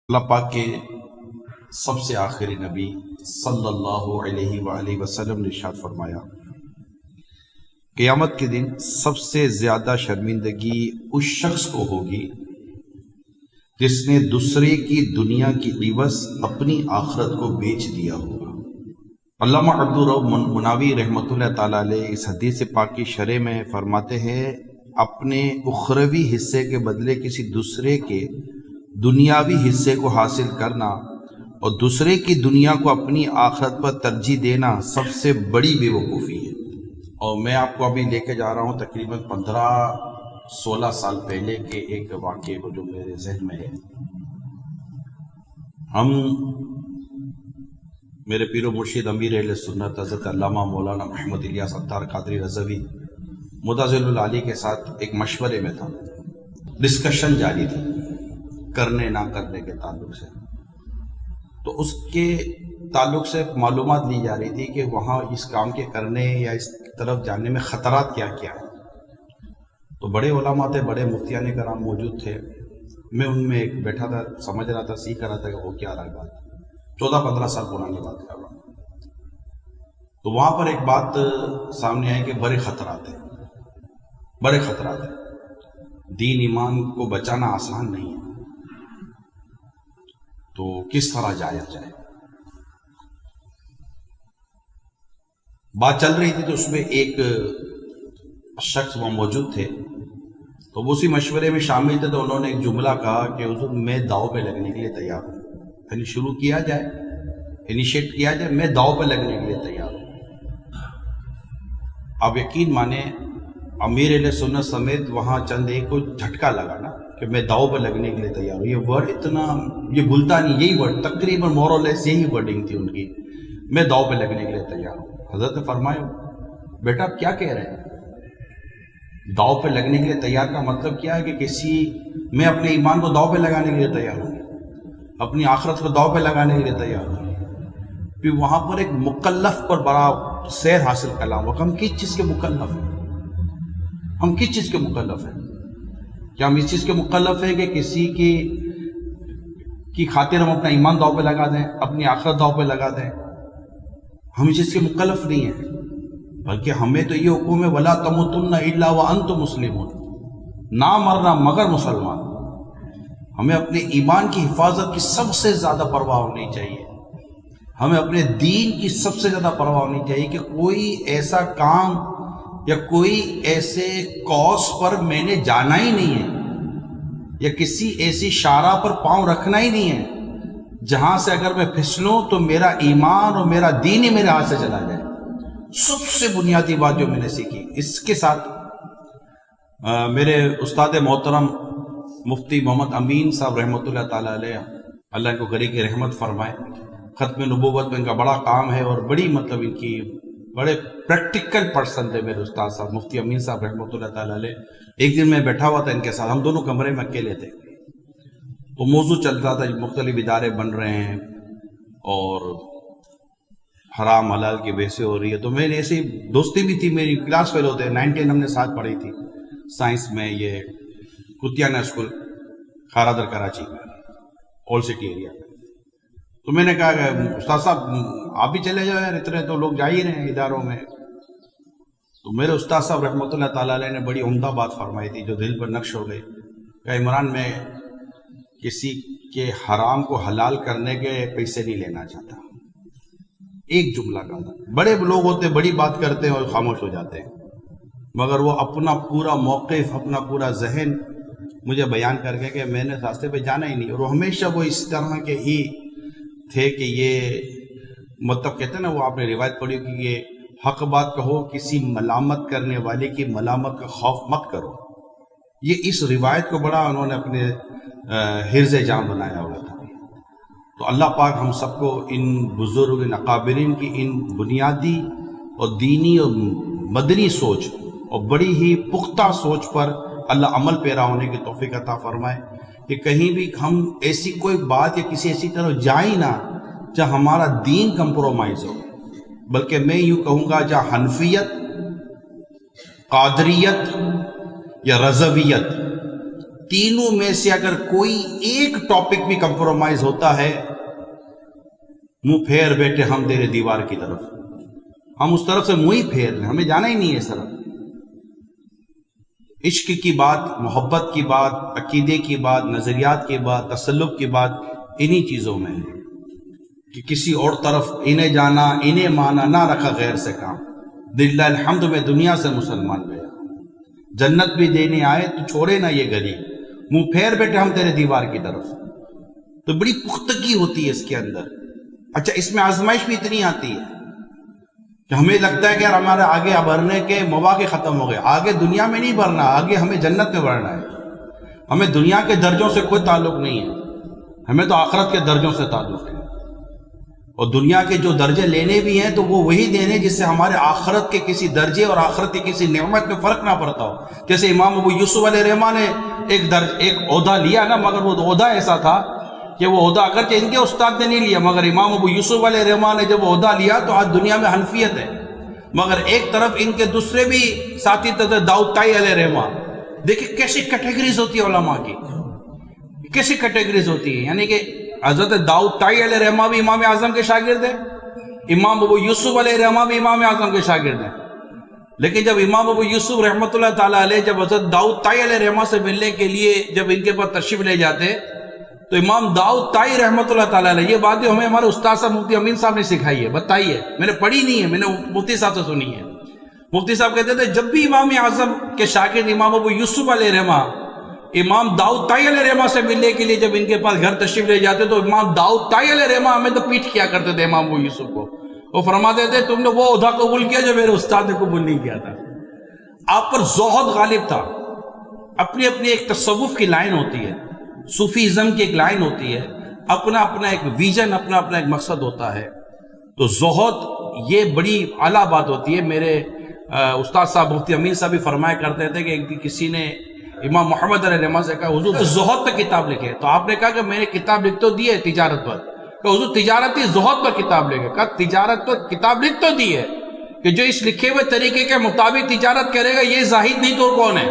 اللہ پاک کے سب سے آخری نبی صلی اللہ علیہ وآلہ وسلم نے ارشاد فرمایا، قیامت کے دن سب سے زیادہ شرمندگی اس شخص کو ہوگی جس نے دوسرے کی دنیا کی عوض اپنی آخرت کو بیچ دیا ہوگا۔ علامہ عبدالرؤف مناوی رحمۃ اللہ تعالیٰ علیہ اس حدیث پاک کی شرح میں فرماتے ہیں، اپنے اخروی حصے کے بدلے کسی دوسرے کے دنیاوی حصے کو حاصل کرنا اور دوسرے کی دنیا کو اپنی آخرت پر ترجیح دینا سب سے بڑی بے وقوفی ہے۔ اور میں آپ کو ابھی لے کے جا رہا ہوں تقریباً 15-16 سال پہلے کے ایک واقعے کو جو میرے ذہن میں ہے۔ ہم میرے پیر و مرشد امیر اہل سنت حضرت علامہ مولانا محمد الیاس عطار قادری رضوی متظل العالی کے ساتھ ایک مشورے میں تھا، ڈسکشن جاری تھی کرنے نہ کرنے کے تعلق سے۔ تو اس کے تعلق سے معلومات لی جا رہی تھی کہ وہاں اس کام کے کرنے یا اس طرف جانے میں خطرات کیا کیا ہیں۔ تو بڑے علماء تھے، بڑے مفتیان کرام موجود تھے، میں ان میں ایک بیٹھا تھا، سمجھ رہا تھا، سیکھ رہا تھا کہ وہ کیا رہا ہے بات۔ 14-15 سال پرانی بات کر رہا ہوں۔ تو وہاں پر ایک بات سامنے آئی کہ بڑے خطرات ہیں، بڑے خطرات ہیں، دین ایمان کو بچانا آسان نہیں ہے، تو کس طرح جایا جائے۔ بات چل رہی تھی تو اس میں ایک شخص وہ موجود تھے، تو وہ اسی مشورے میں شامل تھے۔ تو انہوں نے ایک جملہ کہا کہ حضور میں داؤ پہ لگنے کے لیے تیار ہوں، یعنی شروع کیا جائے، انیشیٹ کیا جائے، میں داؤ پہ لگنے کے لیے تیار ہوں۔ آپ یقین مانیں امیر اہل سنت سمیت وہاں چند ایک کو جھٹکا لگا نا کہ میں داؤ پہ لگنے کے لیے تیار ہوں۔ یہ ورڈ اتنا یہ بھولتا نہیں، یہی ورڈ تقریباً مور اور لیس یہی ورڈنگ تھی ان کی، میں داؤ پہ لگنے کے لیے تیار ہوں۔ حضرت نے فرمایا، بیٹا آپ کیا کہہ رہے ہیں؟ داؤ پہ لگنے کے لیے تیار کا مطلب کیا ہے کہ میں اپنے ایمان کو داؤ پہ لگانے کے لیے تیار ہوں، اپنی آخرت کو داؤ پہ لگانے کے لیے تیار ہوں۔ پھر وہاں پر ایک مکلف پر بڑا سیر حاصل کلام ہوا، ہم کس چیز کے مکلف ہیں؟ ہم کس چیز کے مکلف ہیں؟ کیا ہم اس چیز کے مکلف ہیں کہ کسی کی خاطر ہم اپنا ایمان داؤ پہ لگا دیں، اپنی آخرت داؤ پہ لگا دیں؟ ہم اس چیز کے مکلف نہیں ہیں، بلکہ ہمیں تو یہ حکم ہے وَلَا تَمُوتُنَّ إِلَّا وَأَنْتُمْ مُسْلِمُونَ، نہ مرنا مگر مسلمان۔ ہمیں اپنے ایمان کی حفاظت کی سب سے زیادہ پرواہ ہونی چاہیے، ہمیں اپنے دین کی سب سے زیادہ پرواہ ہونی چاہیے کہ کوئی ایسا کام یا کوئی ایسے کاز پر میں نے جانا ہی نہیں ہے، یا کسی ایسی شارع پر پاؤں رکھنا ہی نہیں ہے جہاں سے اگر میں پھسلوں تو میرا ایمان اور میرا دین ہی میرے ہاتھ سے چلا جائے۔ سب سے بنیادی بات جو میں نے سیکھی، اس کے ساتھ میرے استاد محترم مفتی محمد امین صاحب رحمۃ اللہ تعالیٰ علیہ، اللہ ان کو گھر کی رحمت فرمائے، ختم نبوت میں ان کا بڑا کام ہے اور بڑی ان کی بڑے پریکٹیکل پرسن تھے میرے استاد صاحب مفتی امین صاحب رحمۃ اللہ تعالیٰ علیہ۔ ایک دن میں بیٹھا ہوا تھا ان کے ساتھ، ہم دونوں کمرے میں اکیلے تھے، تو موضوع چل رہا تھا، مختلف ادارے بن رہے ہیں اور حرام حلال کی بحثیں ہو رہی ہے۔ تو میں نے ایسی دوستی بھی تھی، میری کلاس فیلو تھے، 9-10 ہم نے ساتھ پڑھی تھی سائنس میں، یہ کتیانہ اسکول خارادر کراچی میں، اولڈ سٹی ایریا میں۔ تو میں نے کہا کہ استاد صاحب آپ بھی چلے جاؤ یار، اتنے تو لوگ جا ہی رہے ہیں اداروں میں۔ تو میرے استاد صاحب رحمۃ اللہ تعالیٰ علیہ نے بڑی عمدہ بات فرمائی تھی جو دل پر نقش ہو گئی کہ عمران، میں کسی کے حرام کو حلال کرنے کے پیسے نہیں لینا چاہتا۔ ایک جملہ کہا تھا۔ بڑے لوگ ہوتے بڑی بات کرتے ہیں اور خاموش ہو جاتے ہیں، مگر وہ اپنا پورا موقف، اپنا پورا ذہن مجھے بیان کر کے کہ میں نے راستے پہ جانا ہی نہیں۔ اور ہمیشہ وہ اس طرح کے ہی تھے کہ یہ مطلب کہتے ہیں نا، وہ آپ نے روایت پڑھی کہ یہ حق بات کہو، کسی ملامت کرنے والے کی ملامت کا خوف مت کرو۔ یہ اس روایت کو بڑا انہوں نے اپنے حرز جان بنایا ہوا تھا۔ تو اللہ پاک ہم سب کو ان بزرگ ان اکابرین کی ان بنیادی اور دینی اور مدنی سوچ اور بڑی ہی پختہ سوچ پر اللہ عمل پیرا ہونے کی توفیق عطا فرمائے کہ کہیں بھی ہم ایسی کوئی بات یا کسی ایسی طرح جائیں نہ جہاں ہمارا دین کمپرومائز ہو، بلکہ میں یوں کہوں گا جہاں حنفیت، قادریت یا رضویت تینوں میں سے اگر کوئی ایک ٹاپک بھی کمپرومائز ہوتا ہے، منہ پھیر بیٹھے ہم تیرے دیوار کی طرف، ہم اس طرف سے منہ ہی پھیر لیں، ہمیں جانا ہی نہیں ہے اس طرف۔ عشق کی بات، محبت کی بات، عقیدے کی بات، نظریات کی بات، تسلط کی بات انہی چیزوں میں ہے کہ کسی اور طرف انہیں جانا، انہیں مانا، نہ رکھا غیر سے کام۔ للہ الحمد میں دنیا سے مسلمان گیا، جنت بھی دینے آئے تو چھوڑے نہ یہ گلی، منہ پھیر بیٹھے ہم تیرے دیوار کی طرف۔ تو بڑی پختگی ہوتی ہے اس کے اندر۔ اچھا، اس میں آزمائش بھی اتنی آتی ہے کہ ہمیں لگتا ہے کہ یار ہمارے آگے بڑھنے کے مواقع ختم ہو گئے، آگے دنیا میں نہیں بڑھنا، آگے ہمیں جنت میں بڑھنا ہے۔ ہمیں دنیا کے درجوں سے کوئی تعلق نہیں ہے، ہمیں تو آخرت کے درجوں سے تعلق ہے، اور دنیا کے جو درجے لینے بھی ہیں تو وہ وہی دینے جس سے ہمارے آخرت کے کسی درجے اور آخرت کی کسی نعمت میں فرق نہ پڑتا ہو۔ جیسے امام ابو یوسف علیہ الرحمٰن نے ایک عہدہ لیا نا، مگر وہ عہدہ ایسا تھا کہ وہ عہدہ اگرچہ ان کے استاد نے نہیں لیا، مگر امام ابو یوسف علیہ الرحمٰن نے جب عہدہ لیا تو آج دنیا میں حنفیت ہے۔ مگر ایک طرف ان کے دوسرے بھی ساتھی تھے، داؤد طائی علیہ الرحمٰن۔ دیکھیں کیسی کیٹیگریز ہوتی ہے علماء کی، کیسی کیٹیگریز ہوتی ہے۔ یعنی کہ حضرت داؤد طائی علیہ الرحمٰن بھی امام اعظم کے شاگرد ہیں، امام ابو یوسف علیہ الرحمٰن بھی امام اعظم کے شاگرد ہیں۔ لیکن جب امام ابو یوسف رحمۃ اللہ تعالیٰ علیہ جب حضرت داؤد طائی علیہ الرحمٰن سے ملنے کے لیے جب ان کے پاس تشریف لے جاتے تو امام داؤد طائی رحمۃ اللہ تعالیٰ علیہ، یہ باتیں ہمیں ہمارے استاد صاحب مفتی امین صاحب نے سکھائی ہے، بتائی ہے، میں نے پڑھی نہیں ہے، میں نے مفتی صاحب سے سنی ہے۔ مفتی صاحب کہتے تھے جب بھی امام اعظم کے شاگرد امام ابو یوسف علیہ الرحمٰن امام داؤد طائی علیہ الرحمٰن سے ملنے کے لیے جب ان کے پاس گھر تشریف لے جاتے تو امام داؤد طائی علیہ الرحمٰن ہمیں تو پیٹ کیا کرتے تھے امام ابو یوسف کو۔ وہ فرماتے تھے تم نے وہ عہدہ قبول کیا جو میرے استاد نے قبول نہیں کیا تھا۔ آپ پر زہد غالب تھا، اپنی اپنی ایک تصوف کی لائن ہوتی ہے، صوفیزم کی ایک لائن ہوتی ہے، اپنا اپنا ایک ویژن، اپنا اپنا ایک مقصد ہوتا ہے۔ تو زہد یہ بڑی اعلیٰ بات ہوتی ہے۔ میرے استاد صاحب مفتی امین صاحب بھی فرمایا کرتے تھے کہ کسی نے امام محمد علیہ الرحمٰن سے کہا حضور زہد پر کتاب لکھے، تو آپ نے کہا کہ میں نے کتاب لکھ تو دی ہے تجارت پر، کہ حضور تجارتی زہد پر کتاب لکھے، کہا تجارت پر کتاب لکھ تو دی ہے کہ جو اس لکھے ہوئے طریقے کے مطابق تجارت کرے گا یہ زاہد نہیں تو کون ہے؟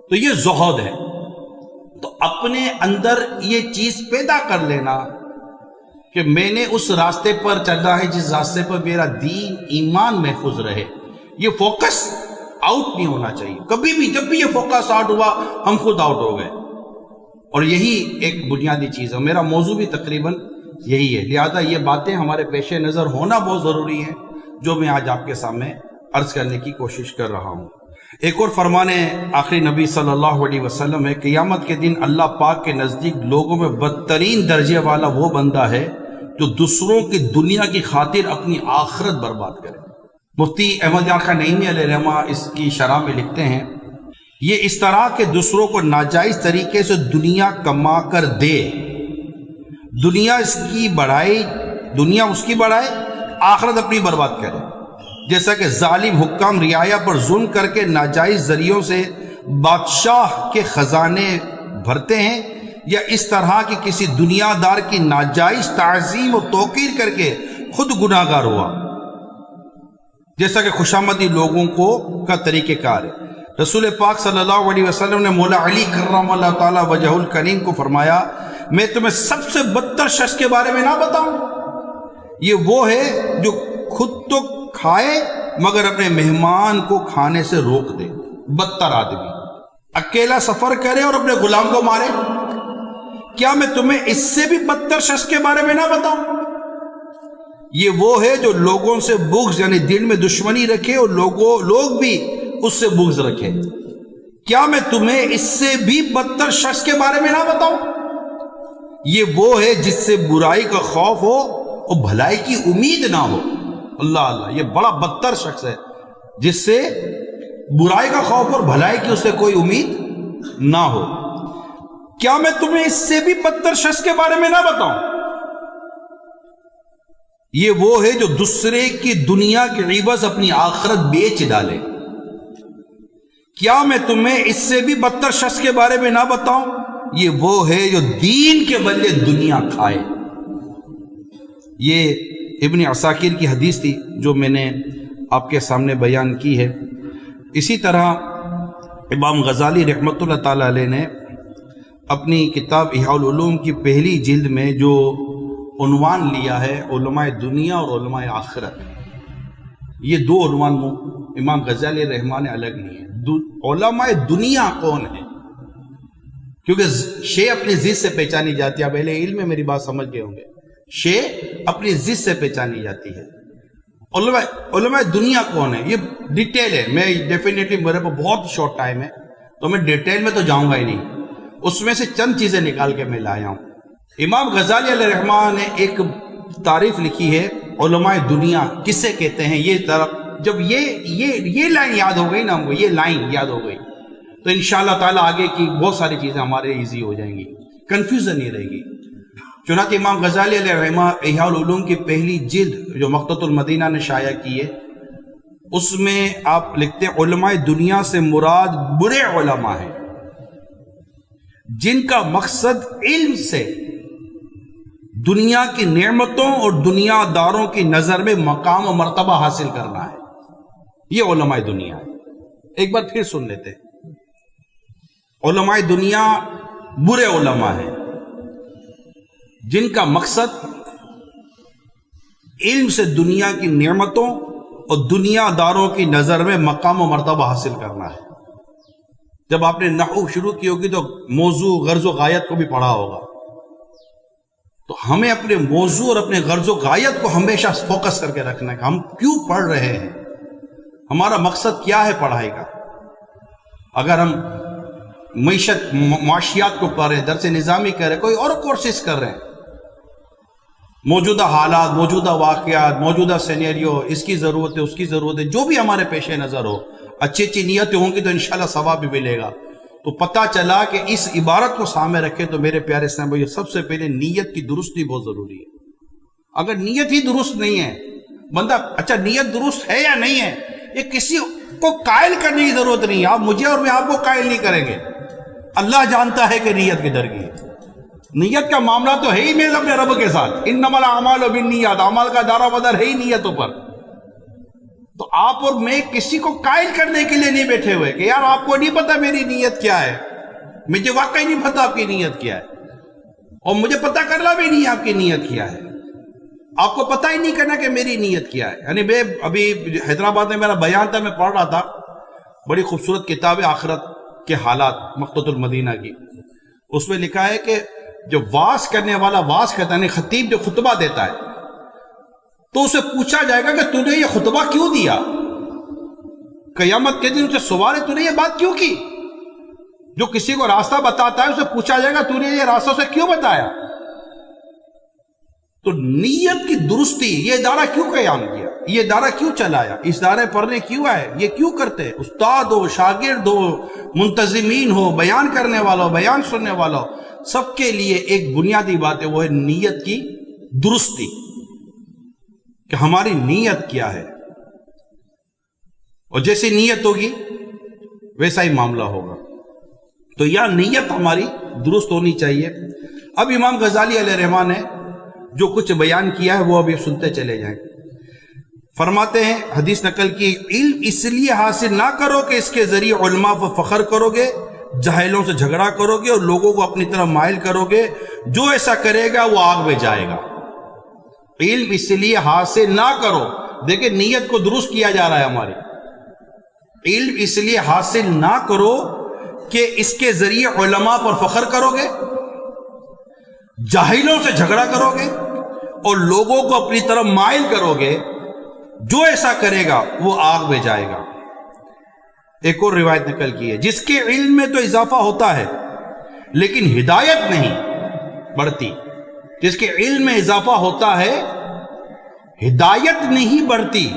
تو یہ زہد ہے۔ تو اپنے اندر یہ چیز پیدا کر لینا کہ میں نے اس راستے پر چلنا ہے جس راستے پر میرا دین ایمان محفوظ رہے، یہ فوکس آؤٹ نہیں ہونا چاہیے کبھی بھی۔ جب بھی یہ فوکس آؤٹ ہوا ہم خود آؤٹ ہو گئے، اور یہی ایک بنیادی چیز ہے۔ میرا موضوع بھی تقریباً یہی ہے، لہذا یہ باتیں ہمارے پیش نظر ہونا بہت ضروری ہے جو میں آج آپ کے سامنے عرض کرنے کی کوشش کر رہا ہوں۔ ایک اور فرمان آخری نبی صلی اللہ علیہ وسلم ہے، قیامت کے دن اللہ پاک کے نزدیک لوگوں میں بدترین درجے والا وہ بندہ ہے جو دوسروں کی دنیا کی خاطر اپنی آخرت برباد کرے۔ مفتی احمد یار خان نعیمی علیہ رحمہ اس کی شرح میں لکھتے ہیں، یہ اس طرح کہ دوسروں کو ناجائز طریقے سے دنیا کما کر دے، دنیا اس کی بڑھائے، آخرت اپنی برباد کرے۔ جیسا کہ ظالم حکام رعایا پر ظلم کر کے ناجائز ذریعوں سے بادشاہ کے خزانے بھرتے ہیں، یا اس طرح کی کسی دنیا دار کی ناجائز تعظیم و توقیر کر کے خود گناہ گار ہوا، جیسا کہ خوشامدی لوگوں کا طریقہ کار ہے۔ رسول پاک صلی اللہ علیہ وسلم نے مولا علی کرم اللہ تعالی وجہ الکریم کو فرمایا، میں تمہیں سب سے بدتر شخص کے بارے میں نہ بتاؤں؟ یہ وہ ہے جو خود تو کھائے مگر اپنے مہمان کو کھانے سے روک دے، بدتر آدمی، اکیلا سفر کرے اور اپنے غلام کو مارے۔ کیا میں تمہیں اس سے بھی بدتر شخص کے بارے میں نہ بتاؤں؟ یہ وہ ہے جو لوگوں سے بغض یعنی دل میں دشمنی رکھے اور لوگ بھی اس سے بغض رکھے۔ کیا میں تمہیں اس سے بھی بدتر شخص کے بارے میں نہ بتاؤں؟ یہ وہ ہے جس سے برائی کا خوف ہو اور بھلائی کی امید نہ ہو۔ اللہ اللہ، یہ بڑا بدتر شخص ہے جس سے برائی کا خوف اور بھلائی کی اس سے کوئی امید نہ ہو۔ کیا میں تمہیں اس سے بھی بدتر شخص کے بارے میں نہ بتاؤں؟ یہ وہ ہے جو دوسرے کی دنیا کے عوض اپنی آخرت بیچ ڈالے۔ کیا میں تمہیں اس سے بھی بدتر شخص کے بارے میں نہ بتاؤں؟ یہ وہ ہے جو دین کے بدلے دنیا کھائے۔ یہ ابن عساکر کی حدیث تھی جو میں نے آپ کے سامنے بیان کی ہے۔ اسی طرح امام غزالی رحمۃ اللہ تعالی علیہ نے اپنی کتاب احیاء العلوم کی پہلی جلد میں جو عنوان لیا ہے علماء دنیا اور علماء آخرت، یہ دو عنوان امام غزالی رحمہ نے الگ لیے ہیں۔ علماء دنیا کون ہے؟ کیونکہ شے اپنی ضد سے پہچانی جاتی ہے، اب اہل علم میں میری بات سمجھ گئے ہوں گے، شے اپنی ضد سے پہچانی جاتی ہے۔ علماء دنیا کون ہے؟ یہ ڈیٹیل ہے، میں ڈیفینیٹلی میرے پاس بہت شارٹ ٹائم ہے تو میں ڈیٹیل میں تو جاؤں گا ہی نہیں، اس میں سے چند چیزیں نکال کے میں لایا ہوں۔ امام غزالی علیہ رحمہ نے ایک تعریف لکھی ہے علماء دنیا کسے کہتے ہیں۔ یہ طرف جب یہ لائن یاد ہو گئی نا ہم کو، یہ لائن یاد ہو گئی تو انشاءاللہ تعالیٰ آگے کی بہت ساری چیزیں ہمارے ایزی ہو جائیں گی، کنفیوژن نہیں رہے گی۔ چنانچہ امام غزالی علیہ رحمہ احیاء العلوم کی پہلی جلد جو مقطعۃ المدینہ نے شائع کی ہے، اس میں آپ لکھتے ہیں علماء دنیا سے مراد برے علماء ہیں جن کا مقصد علم سے دنیا کی نعمتوں اور دنیا داروں کی نظر میں مقام و مرتبہ حاصل کرنا ہے، یہ علماء دنیا ہے۔ ایک بار پھر سن لیتے ہیں، علماء دنیا برے علماء ہیں جن کا مقصد علم سے دنیا کی نعمتوں اور دنیا داروں کی نظر میں مقام و مرتبہ حاصل کرنا ہے۔ جب آپ نے نحو شروع کی ہوگی تو موضوع غرض و غایت کو بھی پڑھا ہوگا، تو ہمیں اپنے موضوع اور اپنے غرض و غایت کو ہمیشہ فوکس کر کے رکھنا ہے کہ ہم کیوں پڑھ رہے ہیں، ہمارا مقصد کیا ہے پڑھائی کا۔ اگر ہم معاشیات کو پڑھ رہے ہیں، درس نظامی کر رہے ہیں، کوئی اور کورسز کر رہے ہیں، موجودہ حالات، موجودہ واقعات، موجودہ سینیریو، اس کی ضرورت ہے، اس کی ضرورت ہے، جو بھی ہمارے پیش نظر ہو، اچھی اچھی نیتیں ہوں گی تو انشاءاللہ ثواب بھی ملے گا۔ تو پتہ چلا کہ اس عبارت کو سامنے رکھے تو میرے پیارے اسلام بھائی، سب سے پہلے نیت کی درستی بہت ضروری ہے۔ اگر نیت ہی درست نہیں ہے، بندہ اچھا نیت درست ہے یا نہیں ہے، یہ کسی کو قائل کرنے کی ضرورت نہیں ہے، آپ مجھے اور میں آپ کو قائل نہیں کریں گے، اللہ جانتا ہے کہ نیت کدھر کی ہے۔ نیت کا معاملہ تو ہے ہی میرے اپنے رب کے ساتھ، انما الاعمال بالنیات، اعمال کا دارہ مدار ہے ہی نیتوں پر۔ تو آپ اور میں کسی کو قائل کرنے کے لیے نہیں بیٹھے ہوئے کہ یار آپ کو نہیں پتا میری نیت کیا ہے، مجھے واقعی نہیں پتا آپ کی نیت کیا ہے، اور مجھے پتا کرنا بھی نہیں آپ کی نیت کیا ہے، آپ کو پتا ہی نہیں کرنا کہ میری نیت کیا ہے۔ یعنی میں ابھی حیدرآباد میں میرا بیان تھا، میں پڑھ رہا تھا، بڑی خوبصورت کتاب آخرت کے حالات مقطعۃ المدینہ کی، اس میں لکھا ہے کہ جو واعظ کرنے والا واعظ کرتا ہے، خطیب جو خطبہ دیتا ہے، تو اسے پوچھا جائے گا کہ تو نے یہ خطبہ کیوں دیا؟ قیامت کے دن اسے سوال ہے تو نے یہ بات کیوں کی؟ جو کسی کو راستہ بتاتا ہے اسے پوچھا جائے گا تو نے یہ راستہ اسے کیوں بتایا؟ تو نیت کی درستی، یہ ادارہ کیوں قیام کیا، یہ ادارہ کیوں چلایا، اس ادارے پڑھنے کیوں آئے، یہ کیوں کرتے، استاد ہو، شاگرد ہو، منتظمین ہو، بیان کرنے والا ہو، بیان سننے والا ہو، سب کے لیے ایک بنیادی بات ہے، وہ ہے نیت کی درستی، کہ ہماری نیت کیا ہے، اور جیسی نیت ہوگی ویسا ہی معاملہ ہوگا۔ تو یہ نیت ہماری درست ہونی چاہیے۔ اب امام غزالی علیہ رحمہ نے جو کچھ بیان کیا ہے وہ ابھی سنتے چلے جائیں۔ فرماتے ہیں، حدیث نقل کی، علم اس لیے حاصل نہ کرو کہ اس کے ذریعے علماء پر فخر کرو گے، جاہلوں سے جھگڑا کرو گے اور لوگوں کو اپنی طرف مائل کرو گے، جو ایسا کرے گا وہ آگ میں جائے گا۔ علم اس لیے حاصل نہ کرو، دیکھیں نیت کو درست کیا جا رہا ہے ہماری، علم اس لیے حاصل نہ کرو کہ اس کے ذریعے علماء پر فخر کرو گے، جاہلوں سے جھگڑا کرو گے اور لوگوں کو اپنی طرف مائل کرو گے، جو ایسا کرے گا وہ آگ میں جائے گا۔ ایک اور روایت نقل کی ہے، جس کے علم میں تو اضافہ ہوتا ہے لیکن ہدایت نہیں بڑھتی، جس کے علم میں اضافہ ہوتا ہے ہدایت نہیں بڑھتی،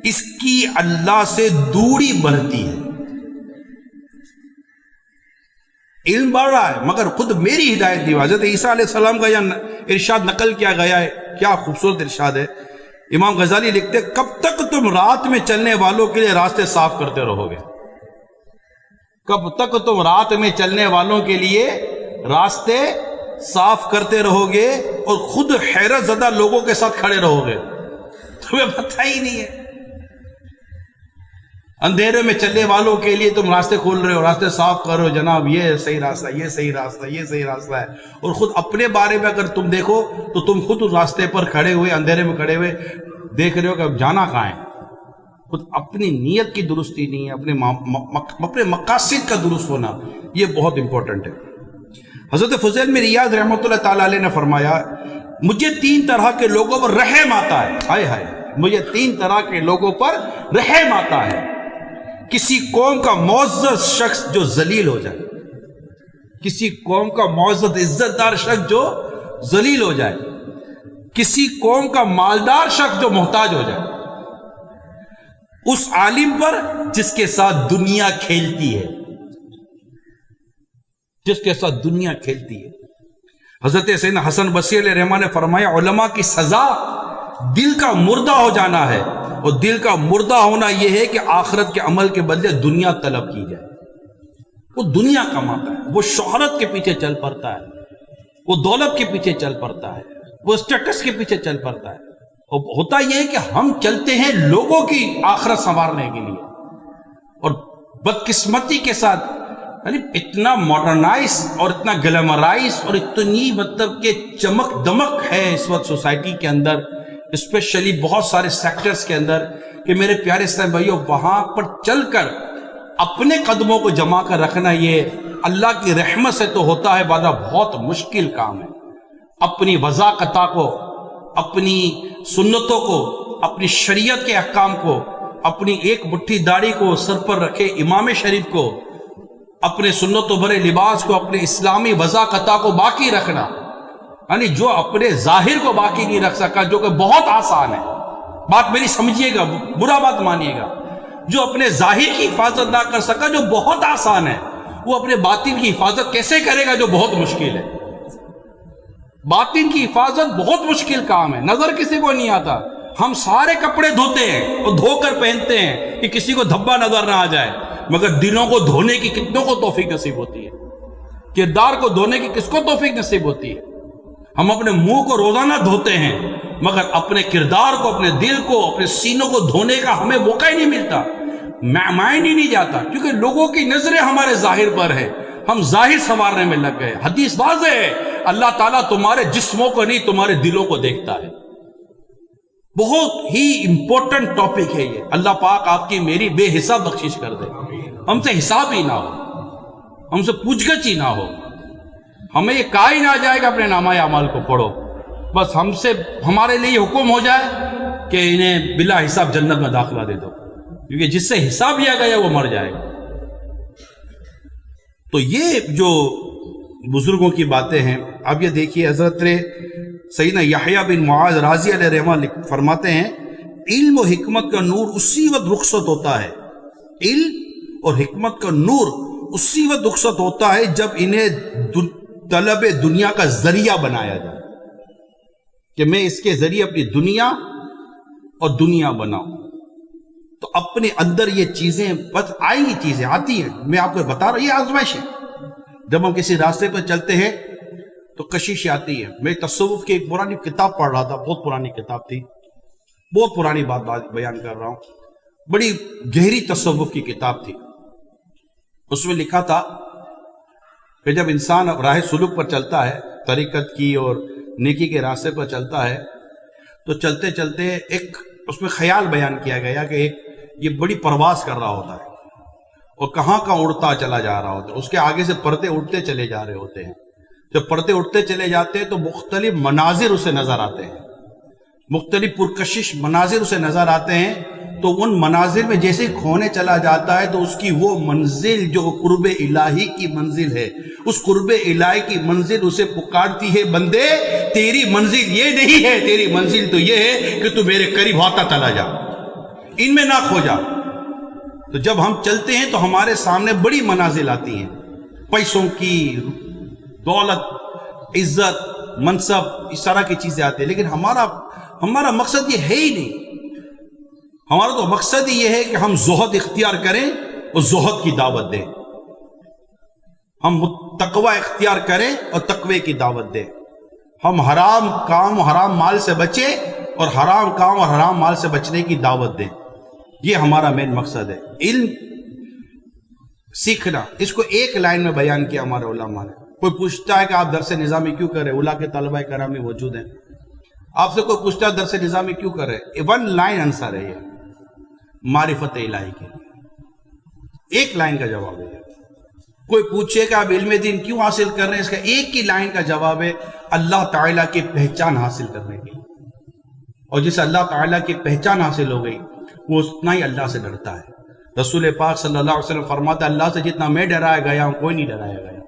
اس کی اللہ سے دوری بڑھتی ہے۔ علم بڑھ رہا ہے مگر خود میری ہدایت نہیں۔ حضرت عیسیٰ علیہ السلام کا یہ ارشاد نقل کیا گیا ہے، کیا خوبصورت ارشاد ہے۔ امام غزالی لکھتے، کب تک تم رات میں چلنے والوں کے لیے راستے صاف کرتے رہو گے؟ کب تک تم رات میں چلنے والوں کے لیے راستے صاف کرتے رہو گے اور خود حیرت زدہ لوگوں کے ساتھ کھڑے رہو گے؟ تمہیں پتہ ہی نہیں ہے۔ اندھیرے میں چلنے والوں کے لیے تم راستے کھول رہے ہو، راستے صاف کرو جناب، یہ صحیح راستہ، یہ صحیح راستہ، یہ صحیح راستہ ہے. اور خود اپنے بارے میں اگر تم دیکھو تو تم خود اس راستے پر کھڑے ہوئے، اندھیرے میں کھڑے ہوئے دیکھ رہے ہو کہ اب جانا کہاں ہے. خود اپنی نیت کی درستی نہیں ہے، اپنے مقاصد کا درست ہونا، یہ بہت امپورٹنٹ ہے. حضرت فضیل بن ایاض رحمۃ اللہ تعالی علیہ نے فرمایا مجھے 3 طرح کے لوگوں پر رحم آتا ہے. ہائے ہائے، مجھے 3 طرح کے لوگوں پر رحم آتا ہے. کسی قوم کا معزز شخص جو ذلیل ہو جائے، کسی قوم کا معزز عزت دار شخص جو ذلیل ہو جائے، کسی قوم کا مالدار شخص جو محتاج ہو جائے، اس عالم پر جس کے ساتھ دنیا کھیلتی ہے، جس کے ساتھ دنیا کھیلتی ہے. حضرت سیدنا حسن بصری علیہ الرحمہ نے فرمایا علماء کی سزا دل کا مردہ ہو جانا ہے، اور دل کا مردہ ہونا یہ ہے کہ آخرت کے عمل کے بدلے دنیا طلب کی جائے. وہ دنیا کماتا ہے، وہ شہرت کے پیچھے چل پڑتا ہے، وہ دولت کے پیچھے چل پڑتا ہے، وہ اسٹیٹس کے پیچھے چل پڑتا ہے. اور ہوتا یہ ہے کہ ہم چلتے ہیں لوگوں کی آخرت سنوارنے کے لیے، اور بدقسمتی کے ساتھ یعنی اتنا ماڈرنائز اور اتنا گلیمرائز اور اتنی مطلب کہ چمک دمک ہے اس وقت سوسائٹی کے اندر، اسپیشلی بہت سارے سیکٹرز کے اندر، کہ میرے پیارے اسلام بھائیوں وہاں پر چل کر اپنے قدموں کو جما کر رکھنا یہ اللہ کی رحمت سے تو ہوتا ہے، بعد بہت مشکل کام ہے. اپنی وضاقتہ کو، اپنی سنتوں کو، اپنی شریعت کے احکام کو، اپنی ایک مٹھی داڑھی کو سر پر رکھے امام شریف کو، اپنے سنتوں بھرے لباس کو، اپنے اسلامی وضاقتہ کو باقی رکھنا، یعنی جو اپنے ظاہر کو باقی نہیں رکھ سکا، جو کہ بہت آسان ہے، بات میری سمجھیے گا، برا بات مانیے گا، جو اپنے ظاہر کی حفاظت نہ کر سکا جو بہت آسان ہے، وہ اپنے باطن کی حفاظت کیسے کرے گا جو بہت مشکل ہے. باطن کی حفاظت بہت مشکل کام ہے، نظر کسی کو نہیں آتا. ہم سارے کپڑے دھوتے ہیں اور دھو کر پہنتے ہیں کہ کسی کو دھبا نظر نہ آ جائے، مگر دلوں کو دھونے کی کتنوں کو توفیق نصیب ہوتی ہے، کردار کو دھونے کی کس کو توفیق نصیب ہوتی ہے. ہم اپنے منہ کو روزانہ دھوتے ہیں، مگر اپنے کردار کو، اپنے دل کو، اپنے سینوں کو دھونے کا ہمیں موقع ہی نہیں ملتا، مائنڈ ہی نہیں جاتا، کیونکہ لوگوں کی نظریں ہمارے ظاہر پر ہے، ہم ظاہر سنوارنے میں لگ گئے. حدیث واضح ہے، اللہ تعالیٰ تمہارے جسموں کو نہیں تمہارے دلوں کو دیکھتا ہے. بہت ہی امپورٹنٹ ٹاپک ہے یہ. اللہ پاک آپ کی میری بے حساب بخشش کر دے، ہم سے حساب ہی نہ ہو، ہم سے پوچھ گچھ ہی نہ ہو، ہمیں یہ کہا ہی نہ جائے گا اپنے نامہ اعمال کو پڑھو، بس ہم سے ہمارے لیے حکم ہو جائے کہ انہیں بلا حساب جنت میں داخلہ دے دو، کیونکہ جس سے حساب لیا گیا وہ مر جائے گا. تو یہ جو بزرگوں کی باتیں ہیں. اب یہ دیکھیے حضرت سیدنا یحییٰ بن معاذ راضی علیہ رحمہ فرماتے ہیں علم و حکمت کا نور اسی وقت رخصت ہوتا ہے، علم اور حکمت کا نور اسی وقت رخصت ہوتا ہے جب انہیں طلب دنیا کا ذریعہ بنایا جائے، کہ میں اس کے ذریعے اپنی دنیا اور دنیا بناؤں. تو اپنے اندر یہ چیزیں بس آئیں گی، چیزیں آتی ہیں. میں آپ کو بتا رہا ہوں یہ آزمائش ہے. جب ہم کسی راستے پر چلتے ہیں تو کشش آتی ہے. میں تصوف کی ایک پرانی کتاب پڑھ رہا تھا، بہت پرانی کتاب تھی، بہت پرانی بات بیان کر رہا ہوں، بڑی گہری تصوف کی کتاب تھی. اس میں لکھا تھا کہ جب انسان راہ سلوک پر چلتا ہے، طریقت کی اور نیکی کے راستے پر چلتا ہے، تو چلتے چلتے ایک اس میں خیال بیان کیا گیا کہ ایک یہ بڑی پرواز کر رہا ہوتا ہے اور کہاں اڑتا چلا جا رہا ہوتا ہے. اس کے آگے سے پردے اٹھتے چلے جا رہے ہوتے ہیں. جب پردے اٹھتے چلے جاتے ہیں تو مختلف مناظر اسے نظر آتے ہیں، مختلف پرکشش مناظر اسے نظر آتے ہیں. تو ان مناظر میں جیسے کھونے چلا جاتا ہے تو اس کی وہ منزل جو قرب الہی کی منزل ہے، اس قرب الہی کی منزل اسے پکارتی ہے، بندے تیری منزل یہ نہیں ہے، تیری منزل تو یہ ہے کہ تو میرے قریب ہوتا چلا جا، ان میں نہ کھو جا. تو جب ہم چلتے ہیں تو ہمارے سامنے بڑی منازل آتی ہیں، پیسوں کی، دولت، عزت، منصب، اس طرح کی چیزیں آتی ہیں، لیکن ہمارا مقصد یہ ہے ہی نہیں. ہمارا تو مقصد ہی یہ ہے کہ ہم زہد اختیار کریں اور زہد کی دعوت دیں، ہم تقوی اختیار کریں اور تقوی کی دعوت دیں، ہم حرام کام و حرام مال سے بچیں اور حرام کام اور حرام مال سے بچنے کی دعوت دیں. یہ ہمارا مین مقصد ہے، علم سیکھنا۔ اس کو ایک لائن میں بیان کیا ہمارے علماء نے۔ کوئی پوچھتا ہے کہ آپ درس نظامی کیوں کر رہے ہیں، اولیاء کے طلبہ کرام میں موجود ہیں، آپ سے کوئی پوچھتا ہے درس نظامی کیوں کر رہے ہیں، ون لائن آنسر ہے یہ، معرفت الہی کے لیے، ایک لائن کا جواب ہے۔ کوئی پوچھے کہ آپ علم دین کیوں حاصل کر رہے ہیں، اس کا ایک ہی لائن کا جواب ہے، اللہ تعالیٰ کی پہچان حاصل کرنے کے لیے۔ اور جسے اللہ تعالیٰ کی پہچان حاصل ہو گئی وہ اتنا ہی اللہ سے ڈرتا ہے۔ رسول پاک صلی اللہ علیہ وسلم فرماتا ہے اللہ سے جتنا میں ڈرایا گیا ہوں کوئی نہیں ڈرایا گیا،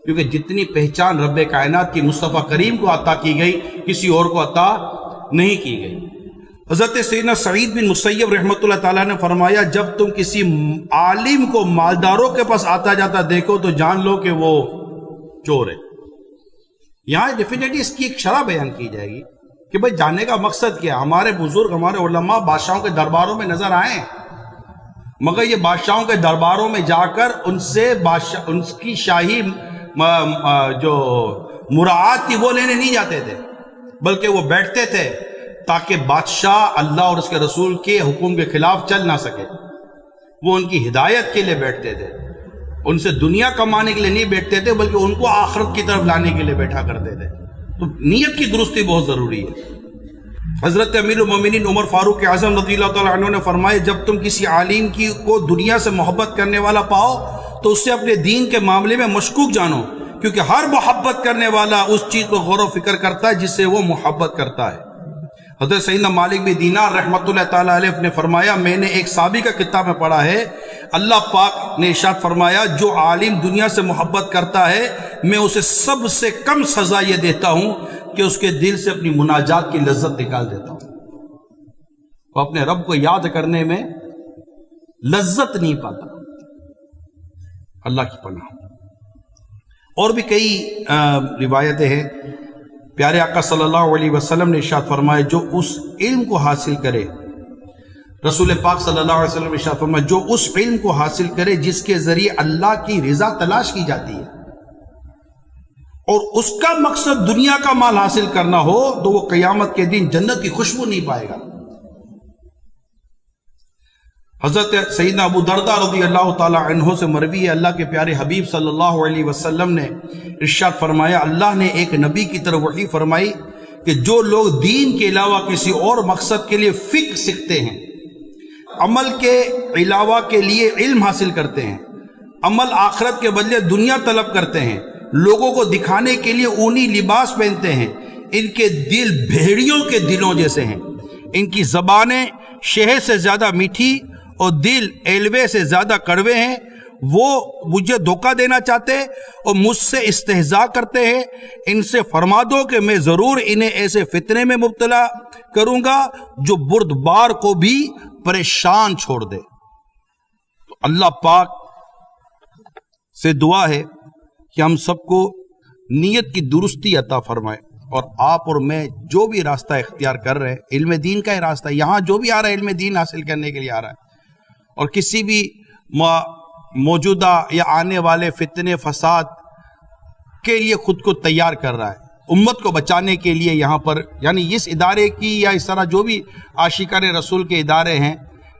کیونکہ جتنی پہچان رب کائنات کی مصطفیٰ کریم کو عطا کی گئی کسی اور کو عطا نہیں کی گئی۔ حضرت سیدنا سعید بن مسیب رحمۃ اللہ تعالیٰ نے فرمایا جب تم کسی عالم کو مالداروں کے پاس آتا جاتا دیکھو تو جان لو کہ وہ چور ہے۔ یہاں ڈیفینیٹلی اس کی ایک شرح بیان کی جائے گی کہ بھئی جاننے کا مقصد کیا۔ ہمارے بزرگ ہمارے علماء بادشاہوں کے درباروں میں نظر آئے، مگر یہ بادشاہوں کے درباروں میں جا کر ان سے ان کی شاہی جو مراعات تھی وہ لینے نہیں جاتے تھے، بلکہ وہ بیٹھتے تھے تاکہ بادشاہ اللہ اور اس کے رسول کے حکم کے خلاف چل نہ سکے۔ وہ ان کی ہدایت کے لیے بیٹھتے تھے، ان سے دنیا کمانے کے لیے نہیں بیٹھتے تھے بلکہ ان کو آخرت کی طرف لانے کے لیے بیٹھا کرتے تھے۔ تو نیت کی درستی بہت ضروری ہے۔ حضرت امیر المومنین عمر فاروق اعظم رضی اللہ تعالیٰ عنہ نے فرمایا جب تم کسی عالم کو دنیا سے محبت کرنے والا پاؤ تو اس سے اپنے دین کے معاملے میں مشکوک جانو، کیونکہ ہر محبت کرنے والا اس چیز کو غور و فکر کرتا ہے جس سے وہ محبت کرتا ہے۔ حضرت سیدنا مالک بن دینار رحمۃ اللہ تعالیٰ علیہ نے فرمایا میں نے ایک صحابی کا کتاب میں پڑھا ہے، اللہ پاک نے ارشاد فرمایا جو عالم دنیا سے محبت کرتا ہے میں اسے سب سے کم سزا یہ دیتا ہوں کہ اس کے دل سے اپنی مناجات کی لذت نکال دیتا ہوں۔ وہ اپنے رب کو یاد کرنے میں لذت نہیں پاتا۔ اللہ کی پناہ۔ اور بھی کئی روایتیں ہیں۔ پیارے آقا صلی اللہ علیہ وسلم نے ارشاد فرمایا جو اس علم کو حاصل کرے، رسول پاک صلی اللہ علیہ وسلم نے ارشاد فرمایا جو اس علم کو حاصل کرے جس کے ذریعے اللہ کی رضا تلاش کی جاتی ہے اور اس کا مقصد دنیا کا مال حاصل کرنا ہو تو وہ قیامت کے دن جنت کی خوشبو نہیں پائے گا۔ حضرت سیدنا ابو درداء رضی اللہ تعالی عنہ سے مروی ہے اللہ کے پیارے حبیب صلی اللہ علیہ وسلم نے ارشاد فرمایا اللہ نے ایک نبی کی طرف وحی فرمائی کہ جو لوگ دین کے علاوہ کسی اور مقصد کے لیے فقہ سیکھتے ہیں، عمل کے علاوہ کے لیے علم حاصل کرتے ہیں، عمل آخرت کے بدلے دنیا طلب کرتے ہیں، لوگوں کو دکھانے کے لیے اونی لباس پہنتے ہیں، ان کے دل بھیڑیوں کے دلوں جیسے ہیں، ان کی زبانیں شہد سے زیادہ میٹھی اور دل ایلوے سے زیادہ کڑوے ہیں، وہ مجھے دھوکہ دینا چاہتے اور مجھ سے استہزاء کرتے ہیں، ان سے فرما دو کہ میں ضرور انہیں ایسے فتنے میں مبتلا کروں گا جو بردبار کو بھی پریشان چھوڑ دے۔ تو اللہ پاک سے دعا ہے کہ ہم سب کو نیت کی درستی عطا فرمائے، اور آپ اور میں جو بھی راستہ اختیار کر رہے ہیں علم دین کا ہی راستہ، یہاں جو بھی آ رہا ہے علم دین حاصل کرنے کے لیے آ رہا ہے، اور کسی بھی موجودہ یا آنے والے فتنے فساد کے لیے خود کو تیار کر رہا ہے، امت کو بچانے کے لیے یہاں پر یعنی اس ادارے کی یا اس طرح جو بھی عاشقان رسول کے ادارے ہیں،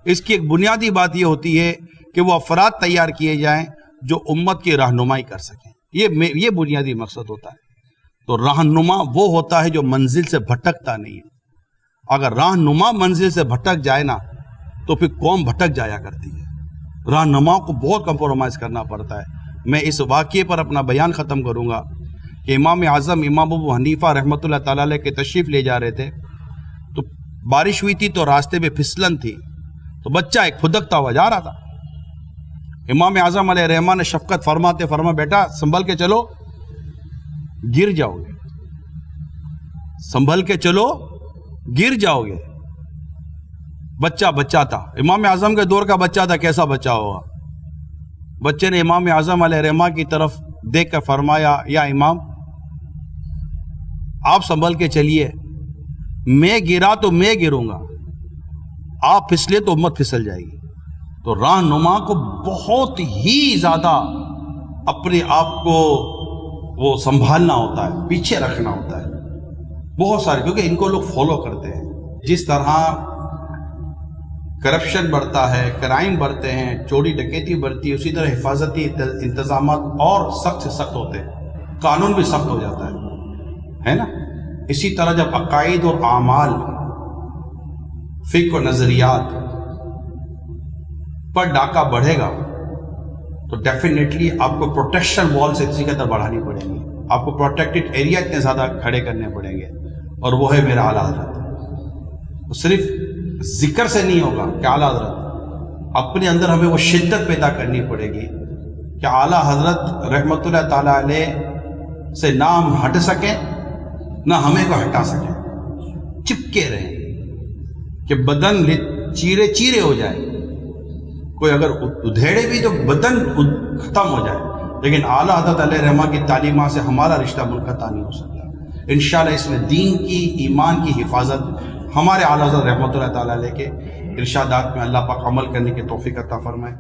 اس کی ایک بنیادی بات یہ ہوتی ہے کہ وہ افراد تیار کیے جائیں جو امت کی رہنمائی کر سکیں، یہ بنیادی مقصد ہوتا ہے۔ تو رہنما وہ ہوتا ہے جو منزل سے بھٹکتا نہیں ہے۔ اگر رہنما منزل سے بھٹک جائے نا تو پھر قوم بھٹک جایا کرتی ہے۔ رہنما کو بہت کمپرومائز کرنا پڑتا ہے۔ میں اس واقعے پر اپنا بیان ختم کروں گا کہ امام اعظم امام ابو حنیفہ رحمۃ اللہ تعالیٰ علیہ کے تشریف لے جا رہے تھے، تو بارش ہوئی تھی تو راستے میں پھسلن تھی، تو بچہ ایک پھدکتا ہوا جا رہا تھا۔ امام اعظم علیہ رحمٰن نے شفقت فرماتے فرمایا بیٹا سنبھل کے چلو، گر جاؤ گے، سنبھل کے چلو گر جاؤ گے۔ بچہ تھا، امام اعظم کے دور کا بچہ تھا، کیسا بچہ ہوگا؟ بچے نے امام اعظم علیہ رحمہ کی طرف دیکھ کر فرمایا یا امام آپ سنبھل کے چلیے، میں گرا تو میں گروں گا، آپ پھسلے تو امت پھسل جائے گی۔ تو رہنما کو بہت ہی زیادہ اپنے آپ کو وہ سنبھالنا ہوتا ہے، پیچھے رکھنا ہوتا ہے بہت سارے، کیونکہ ان کو لوگ فالو کرتے ہیں۔ جس طرح کرپشن بڑھتا ہے، کرائم بڑھتے ہیں، چوری ڈکیتی بڑھتی ہے، اسی طرح حفاظتی انتظامات اور سخت سے سخت ہوتے ہیں، قانون بھی سخت ہو جاتا ہے نا۔ اسی طرح جب عقائد اور اعمال، فقہ و نظریات پر ڈاکہ بڑھے گا تو ڈیفینیٹلی آپ کو پروٹیکشن وال سے اسی قدر بڑھانی پڑیں گی، آپ کو پروٹیکٹڈ ایریا اتنے زیادہ کھڑے کرنے پڑیں گے، اور وہ ہے میرا اعلیٰ حضرت۔ صرف ذکر سے نہیں ہوگا کہ اعلیٰ حضرت، اپنے اندر ہمیں وہ شدت پیدا کرنی پڑے گی کہ اعلیٰ حضرت رحمۃ اللہ تعالیٰ علیہ سے نہ ہم ہٹ سکیں نہ ہمیں کو ہٹا سکیں، چپکے رہیں کہ بدن چیرے چیرے ہو جائے، کوئی اگر ادھیڑے بھی تو بدن ختم ہو جائے، لیکن اعلیٰ حضرت علیہ رحمہ کی تعلیمات سے ہمارا رشتہ منقطع نہیں ہو سکتا۔ انشاءاللہ اس میں دین کی، ایمان کی حفاظت ہمارے اعلیٰ حضرت رحمۃ اللہ تعالیٰ علیہ کے ارشادات میں اللہ پاک عمل کرنے کی توفیق عطا فرمائے۔